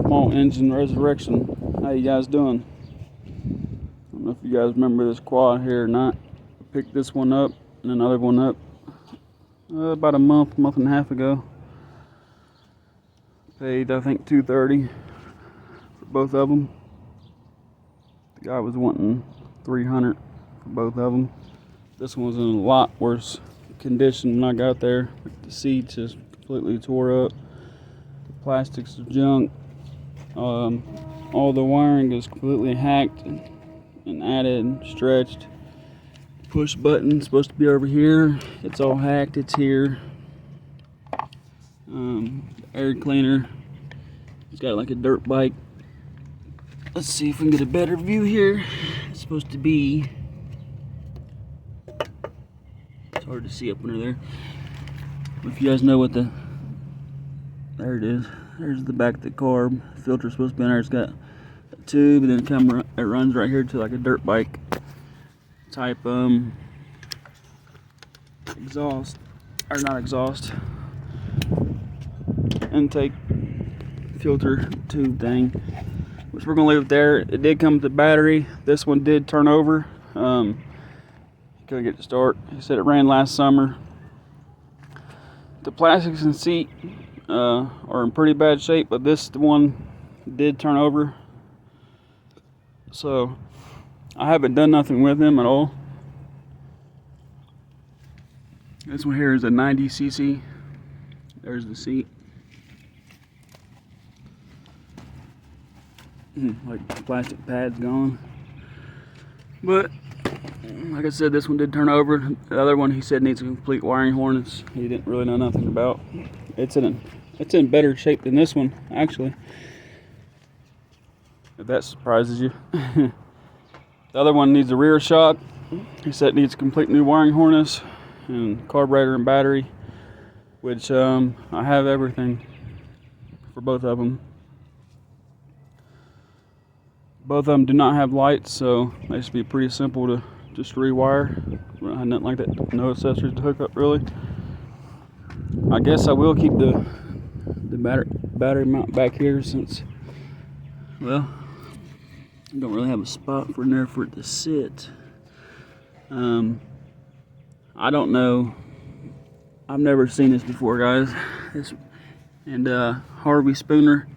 Small Engine Resurrection. How you guys doing? I don't know if you guys remember this quad here or not. I picked this one up and another one up about a month and a half ago. Paid I think $230 for both of them. The guy was wanting $300 for both of them. This one was in a lot worse condition when I got there. The seats just completely tore up. The plastics are junk. All the wiring is completely hacked and added and stretched. Push button supposed to be over here. It's all hacked. It's here. Air cleaner. It's got like a dirt bike. Let's see if we can get a better view here. It's supposed to be. It's hard to see up under there. If you guys know what the. There it is. There's the back of the carb. Filter's supposed to be in there. It's got a tube, and then it runs right here to like a dirt bike type exhaust, or not exhaust, intake filter tube thing, which we're gonna leave it there. It did come with the battery. This one did turn over. Couldn't get it to start. He said it ran last summer. The plastics and seat are in pretty bad shape, but this one did turn over. So I haven't done nothing with them at all. This one here is a 90cc. There's the seat. Like the plastic pad's gone. But like I said, this one did turn over. The other one he said needs a complete wiring harness. He didn't really know nothing about. It's in better shape than this one, actually. If that surprises you. The other one needs a rear shock. He said it needs a complete new wiring harness and carburetor and battery, which I have everything for both of them. Both of them do not have lights, so they should be pretty simple to just rewire. Nothing like that. No accessories to hook up, really. I guess I will keep the battery mount back here, since, well, I don't really have a spot in there for it to sit. I don't know. I've never seen this before, guys. Harvey Spooner,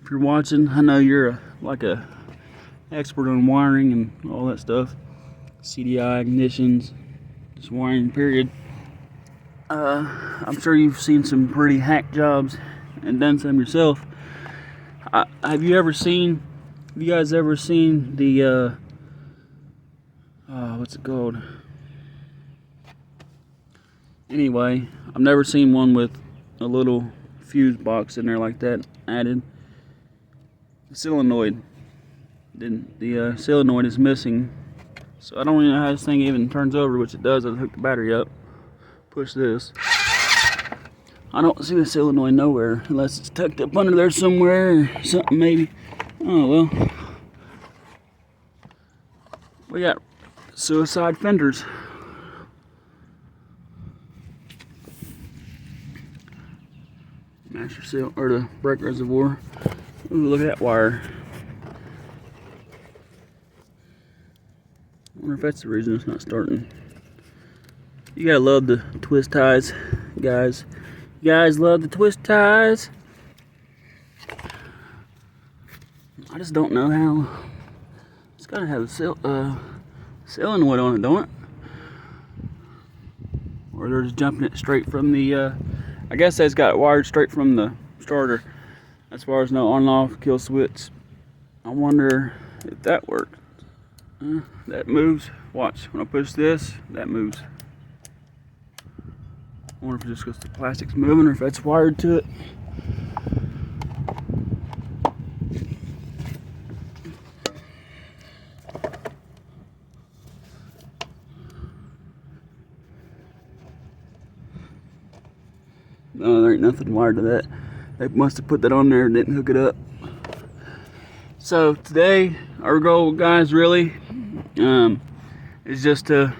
if you're watching, I know you're like a expert on wiring and all that stuff. CDI, ignitions, just wiring, period. I'm sure you've seen some pretty hack jobs and done some yourself. Have you guys ever seen the what's it called? Anyway, I've never seen one with a little fuse box in there like that added. The solenoid. The solenoid is missing, so I don't even know how this thing even turns over, which it does. I hook the battery up, push this. I don't see the solenoid nowhere, unless it's tucked up under there somewhere or something, maybe. Oh well. We got suicide fenders. Master seal, or the brake reservoir. Ooh, look at that wire. I wonder if that's the reason it's not starting. You gotta love the twist ties, guys. You guys love the twist ties. I just don't know how. It's gotta have a solenoid on it, don't it? Or they're just jumping it straight from the. I guess that's got it wired straight from the starter. As far as no on and off kill switch. I wonder if that works. That moves. Watch, when I push this, that moves. I wonder if it's just because the plastic's moving or if that's wired to it. No, there ain't nothing wired to that. They must have put that on there and didn't hook it up. So today, our goal, guys, really, is just to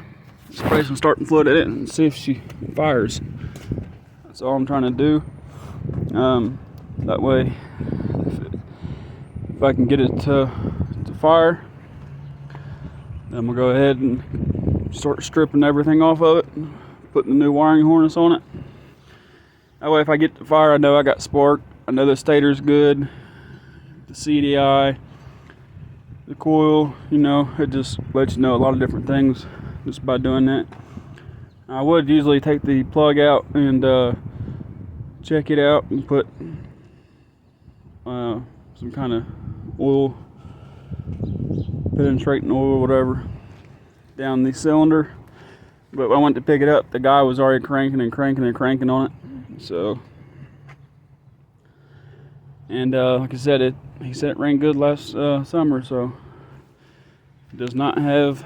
spray some starting fluid at it and see if she fires. That's all I'm trying to do. That way, if I can get it to fire. Then I'm gonna go ahead and start stripping everything off of it, putting the new wiring harness on it. That way if I get to fire, I know I got spark. I know the stator's good, the CDI, the coil, you know, it just lets you know a lot of different things just by doing that. I would usually take the plug out and check it out and put some kind of oil, penetrating oil or whatever, down the cylinder. But when I went to pick it up, the guy was already cranking on it. So, and like I said, he said it ran good last summer. So, it does not have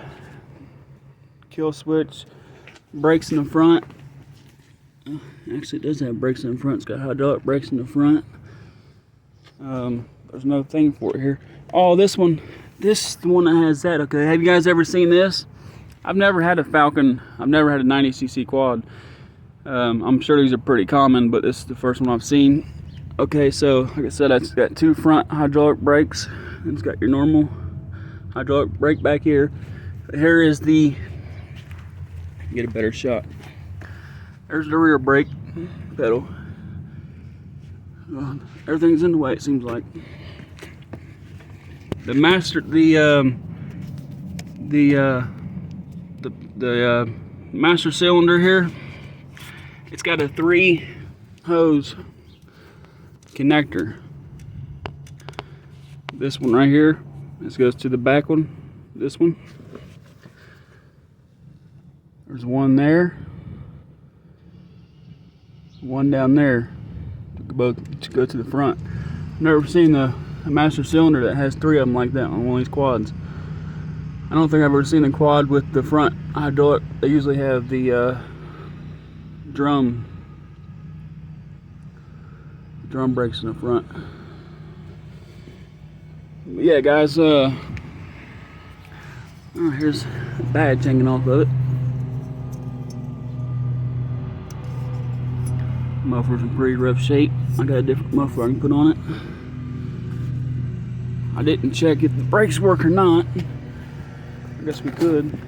kill switch brakes in the front. Actually, it does have brakes in the front. It's got hydraulic brakes in the front. There's no thing for it here. Oh, this one, this is the one that has that. Okay, have you guys ever seen this? I've never had a Falcon. I've never had a 90cc quad. I'm sure these are pretty common, but this is the first one I've seen. Okay, so like I said, it's got two front hydraulic brakes. It's got your normal hydraulic brake back here. Here is the, get a better shot. There's the rear brake pedal. Everything's in the way, it seems like. The master cylinder here, it's got a 3 hose connector. This one right here, this goes to the back one. This one, there's one there, one down there to go to the front. I've never seen a master cylinder that has 3 of them like that on one of these quads. I don't think I've ever seen a quad with the front hydraulic. They usually have the drum brakes in the front. But yeah, guys, oh, here's a badge hanging off of it. Muffler's in pretty rough shape. I got a different muffler I can put on it. I didn't check if the brakes work or not. I guess we could.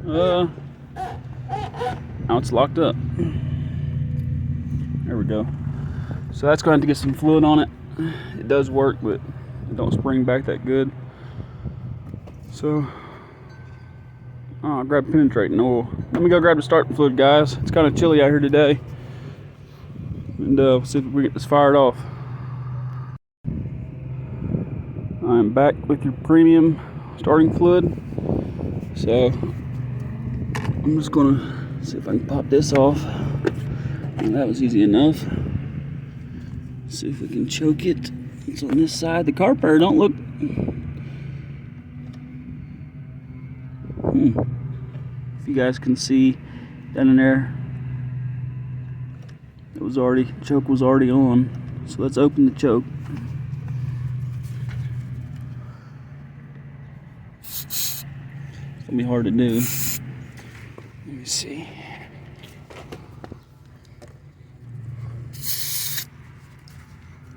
Now it's locked up. There we go. So that's going to have to get some fluid on it. It does work, but it don't spring back that good. So I'll grab penetrating oil. Let me go grab the starting fluid, guys. It's kind of chilly out here today. And we'll see if we get this fired off. I'm back with your premium starting fluid. So I'm just gonna see if I can pop this off. Well, that was easy enough. See if we can choke it. It's on this side. The carburetor don't look. If you guys can see down in there, choke was already on. So let's open the choke. It's gonna be hard to do. Let me see.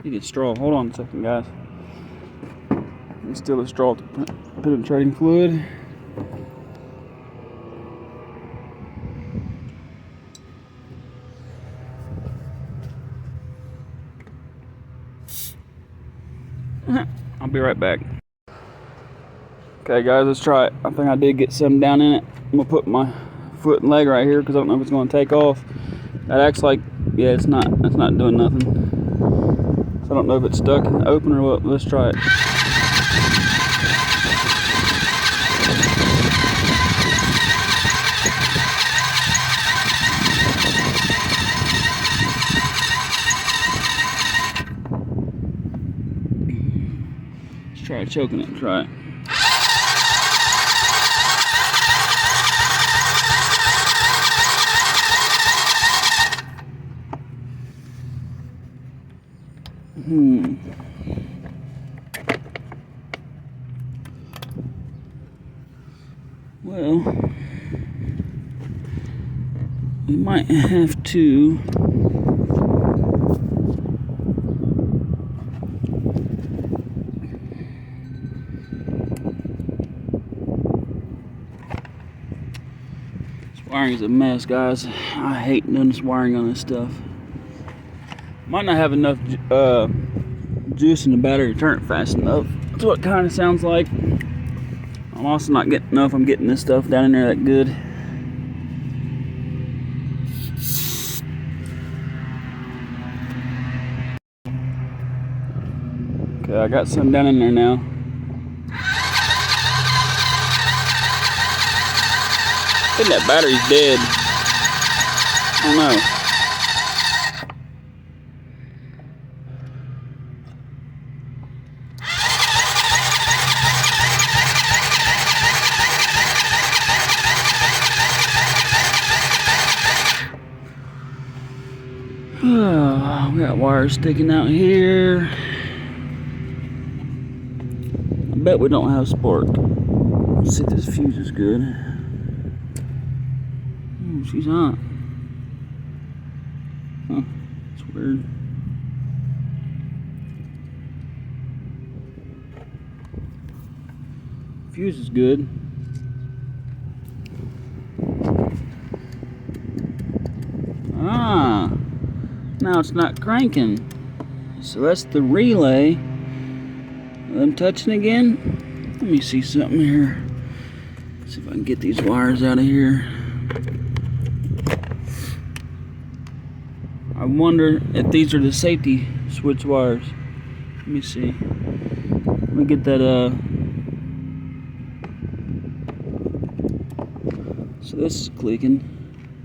You get straw. Hold on a second, guys. There's still a straw to penetrating fluid. I'll be right back. Okay, guys, let's try it. I think I did get some down in it. I'm gonna put my foot and leg right here because I don't know if it's gonna take off. That acts like, yeah, it's not doing nothing. So I don't know if it's stuck in the opener or what. Let's try it. Let's try choking it and try it. Well, we might have to wiring is a mess, guys. I hate doing this wiring on this stuff. Might not have enough juice in the battery to turn it fast enough. That's what it kind of sounds like. I'm also not getting enough. I'm getting this stuff down in there that good. Okay, I got some down in there now. I think that battery's dead. I don't know. Oh, we got wires sticking out here. I bet we don't have spark. Let's see if this fuse is good. Oh, she's hot. Huh, it's weird. Fuse is good. Ah, now it's not cranking. So that's the relay. I'm touching again. Let me see something here. See if I can get these wires out of here. I wonder if these are the safety switch wires. Let me see. Let me get that so this is clicking.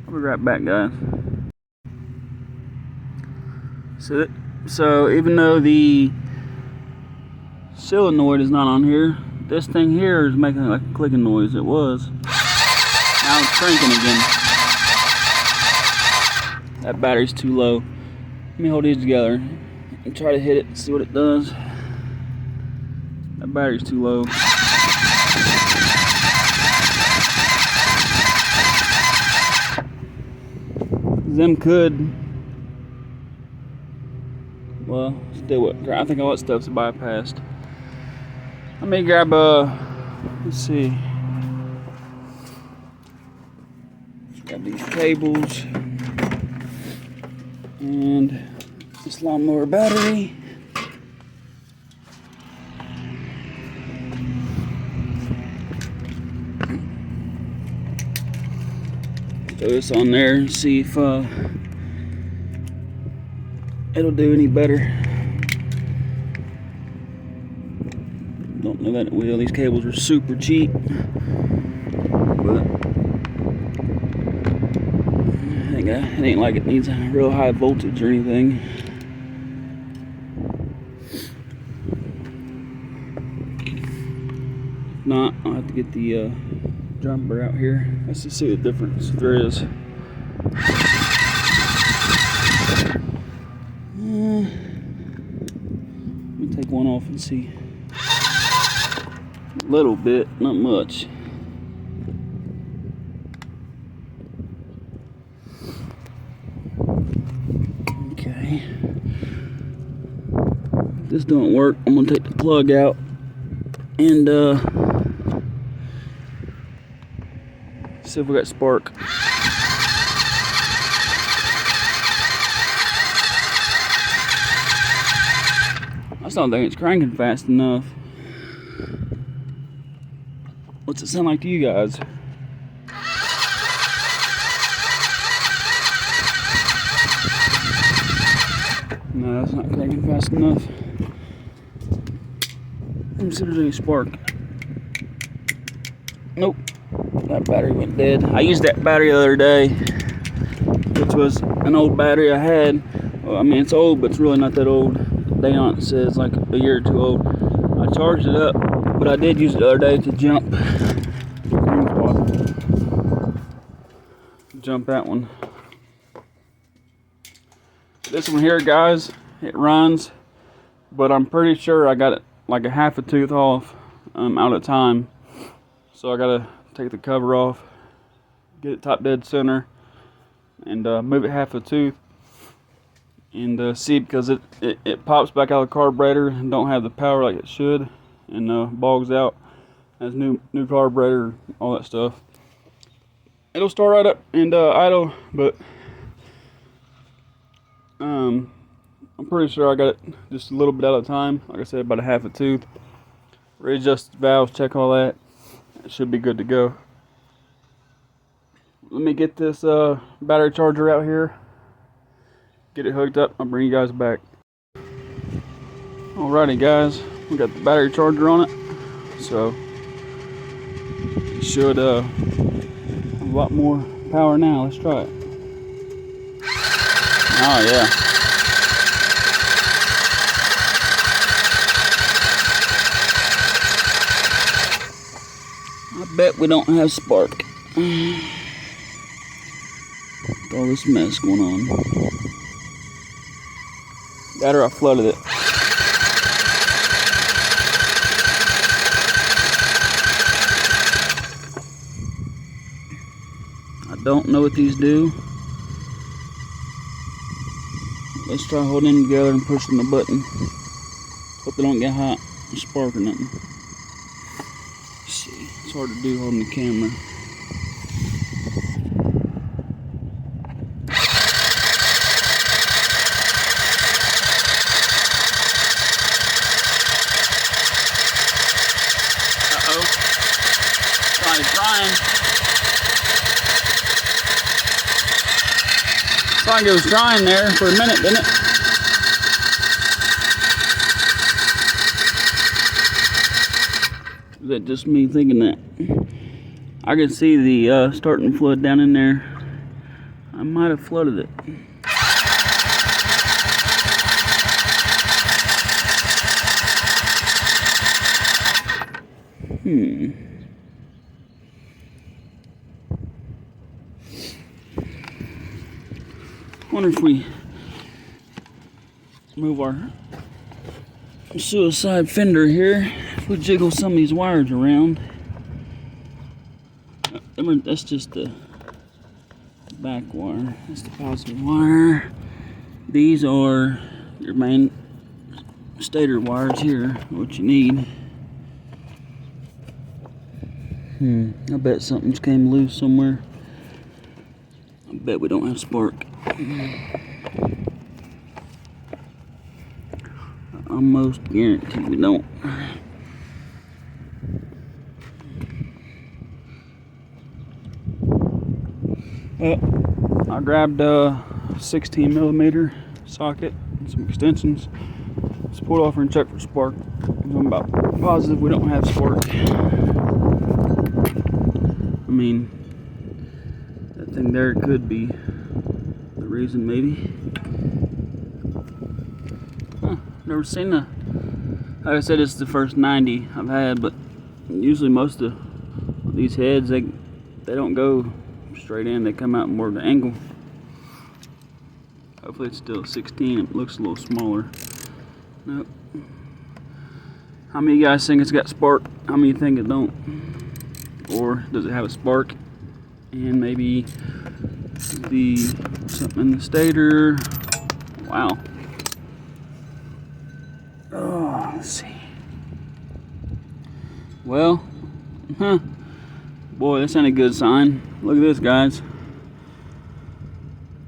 I'll be right back, guys. So even though the solenoid is not on here, this thing here is making like a clicking noise. It was. Now it's cranking again. That battery's too low. Let me hold these together and try to hit it and see what it does. That battery's too low. Them could. Well, still what? I think all that stuff's bypassed. Let me grab let's see. Grab these cables and this lawnmower battery. Throw this on there and see if it'll do any better. Don't know that wheel. These cables are super cheap, but it ain't like it needs a real high voltage or anything. If not, I'll have to get the jumper out here. Let's just see the difference there is. Let me take one off and see. A little bit, not much. Okay. If this don't work, I'm gonna take the plug out and see if we got spark. I still don't think it's cranking fast enough. What's it sound like to you guys? No, that's not cranking fast enough. Let me see if there's any spark. Nope. That battery went dead. I used that battery the other day, which was an old battery I had. Well, I mean, it's old, but it's really not that old. The date on it says like a year or two old. I charged it up, but I did use it the other day to jump that one. This one here, guys, it runs, but I'm pretty sure I got it like a half a tooth off out of time. So I gotta take the cover off, get it top dead center, and move it half a tooth, and see, because it pops back out of the carburetor and don't have the power like it should, and bogs out. Has new carburetor, all that stuff. it'll start right up and idle, but I'm pretty sure I got it just a little bit at a time. Like I said, about a half a tooth. Readjust the valves, check all that. It should be good to go. Let me get this battery charger out here, get it hooked up. I'll bring you guys back. Alrighty guys, we got the battery charger on it, so it should have a lot more power now. Let's try it. Oh yeah. I bet we don't have spark. With all this mess going on. That or I flooded it. I don't know what these do. Let's try holding them together and pushing the button. Hope they don't get hot and spark or nothing. Let's see, it's hard to do holding the camera. Trying. It's like it was drying there for a minute, didn't it? Is that just me thinking that? I can see the starting flood down in there. I might have flooded it. Wonder if we move our suicide fender here, if we jiggle some of these wires around. That's just the back wire. That's the positive wire. These are your main stator wires here, what you need. I bet something's came loose somewhere. I bet we don't have spark. I almost guarantee we don't. I grabbed a 16 millimeter socket and some extensions. Let's pull it off and check for spark. I'm about positive we don't have spark. I mean, that thing there could be the reason, maybe. Never seen a, like I said, it's the first 90 I've had, but usually most of these heads, they don't go straight in, they come out more of the angle. Hopefully it's still 16, it looks a little smaller. Nope. How many of you guys think it's got spark? How many think it don't? Or does it have a spark and maybe something in the stator? Wow. Oh, let's see. Well, boy, this ain't a good sign. Look at this, guys.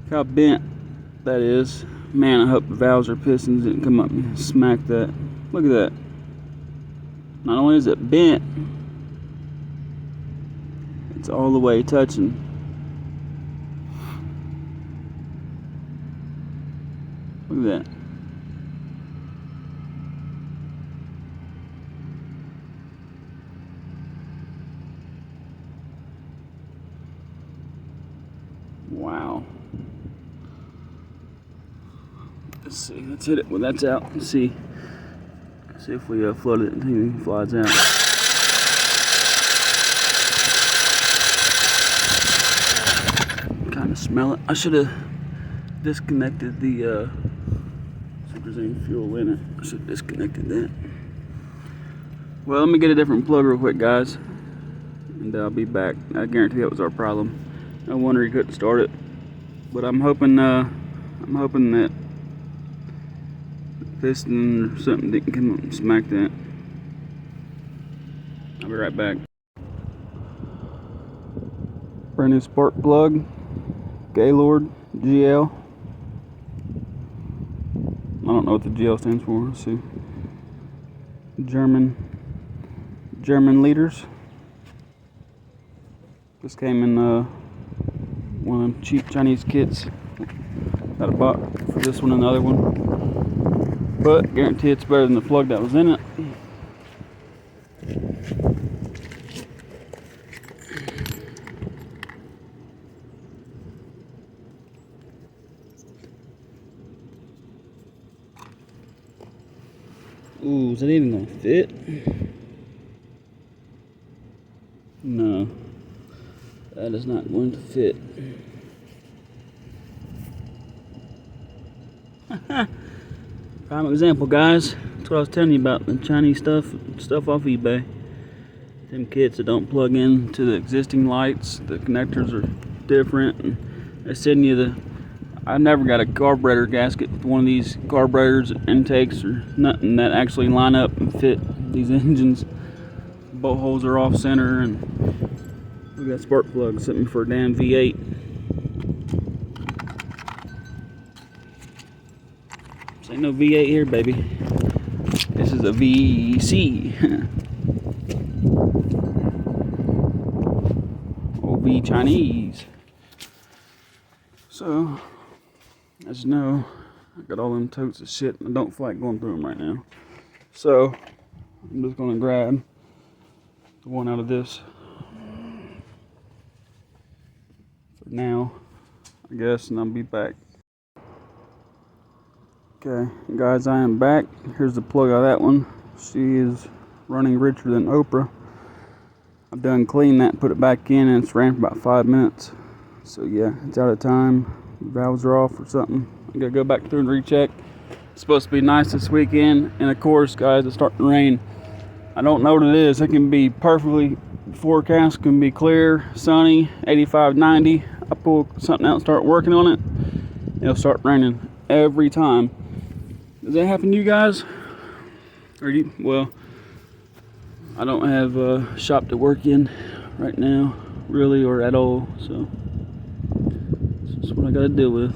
Look how bent that is. Man, I hope the valves or pistons didn't come up and smack that. Look at that. Not only is it bent, it's all the way touching. Look at that. Wow. Let's see. Let's hit it when that's out. Let's see. See if we flood it until it flies out. Kind of smell it. I should have disconnected the. See if there's any fuel in it. I should have disconnected that. Well, let me get a different plug real quick, guys, and I'll be back. I guarantee that was our problem. No wonder he couldn't start it. But I'm hoping that piston or something didn't come up and smack that. I'll be right back. Brand new spark plug, Gaylord GL. I don't know what the GL stands for. Let's see. German liters. This came in one of them cheap Chinese kits that I bought for this one and the other one. But guarantee it's better than the plug that was in it. Ooh, is that even gonna fit? No, that is not going to fit. Prime example, guys. That's what I was telling you about, the Chinese stuff off eBay. Them kits that don't plug in to the existing lights. The connectors are different, and they send you the. I never got a carburetor gasket with one of these carburetors, intakes, or nothing that actually line up and fit these engines. Bolt holes are off center, and we got spark plugs sitting for a damn V8. This ain't no V8 here, baby. This is a VC. Old V Chinese. So, as you know, I got all them totes of shit and I don't feel like going through them right now. So, I'm just gonna grab the one out of this for now, I guess, and I'll be back. Okay, guys, I am back. Here's the plug out of that one. She is running richer than Oprah. I've done cleaned that and put it back in, and it's ran for about 5 minutes. So yeah, it's out of time. The valves are off or something. I gotta go back through and recheck. It's supposed to be nice this weekend, and of course, guys, it's starting to rain. I don't know what it is. It can be perfectly forecast, can be clear, sunny, 85, 90. I pull something out and start working on it, it'll start raining every time. Does that happen to you guys? Well, I don't have a shop to work in right now, really, or at all, so that's what I gotta deal with.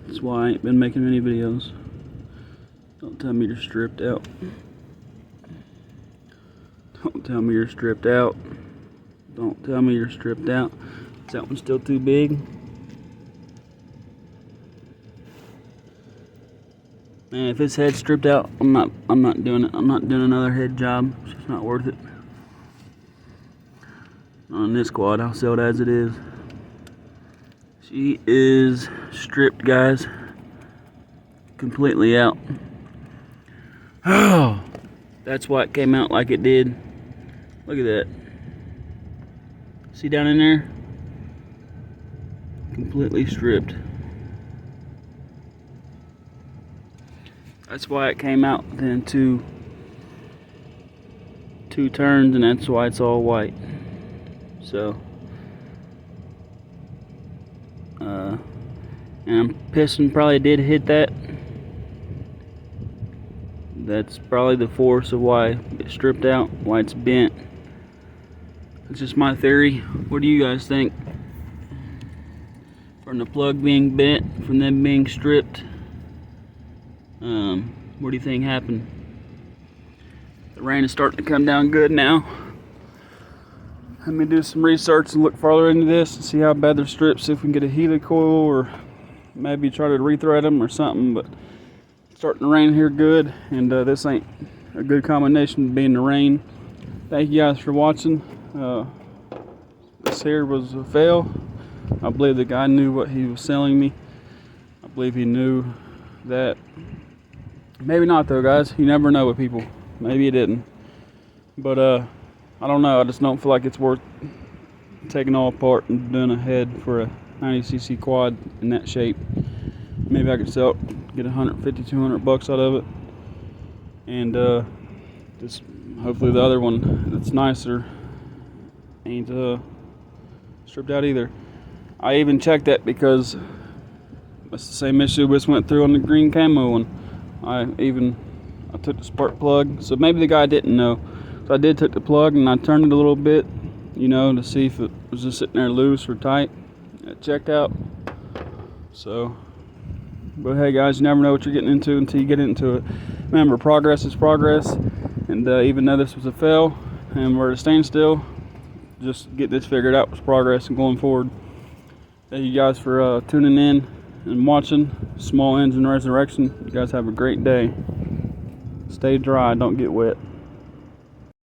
That's why I ain't been making many videos. Don't tell me you're stripped out. Don't tell me you're stripped out. Don't tell me you're stripped out. Is that one still too big? Man, if this head's stripped out, I'm not doing it. I'm not doing another head job. It's just not worth it. On this quad, I'll sell it as it is. She is stripped, guys. Completely out. Oh, that's why it came out like it did. Look at that. See down in there? Completely stripped. That's why it came out then two turns, and that's why it's all white. So, and piston probably did hit that. That's probably the force of why it's stripped out, why it's bent. It's just my theory. What do you guys think? From the plug being bent, from them being stripped, what do you think happened? The rain is starting to come down good now. Let me do some research and look farther into this and see how bad they're stripped, see if we can get a helicoil or maybe try to rethread them or something. But it's starting to rain here good, and this ain't a good combination to be in the rain. Thank you guys for watching. This here was a fail. I believe the guy knew what he was selling me. I believe he knew that. Maybe not though, guys. You never know with people. Maybe he didn't. But I don't know. I just don't feel like it's worth taking all apart and doing a head for a 90cc quad in that shape. Maybe I could sell it, get 150, 200 bucks out of it, and just hopefully the other one that's nicer ain't stripped out either. I even checked that because that's the same issue we just went through on the green camo one. I took the spark plug, so maybe the guy didn't know. So I did take the plug and I turned it a little bit, you know, to see if it was just sitting there loose or tight. It checked out. So, but hey guys, you never know what you're getting into until you get into it. Remember, progress is progress, and even though this was a fail and we're at a standstill, just get this figured out with progress and going forward. Thank you guys for tuning in and watching Small Engine Resurrection. You guys have a great day. Stay dry, don't get wet.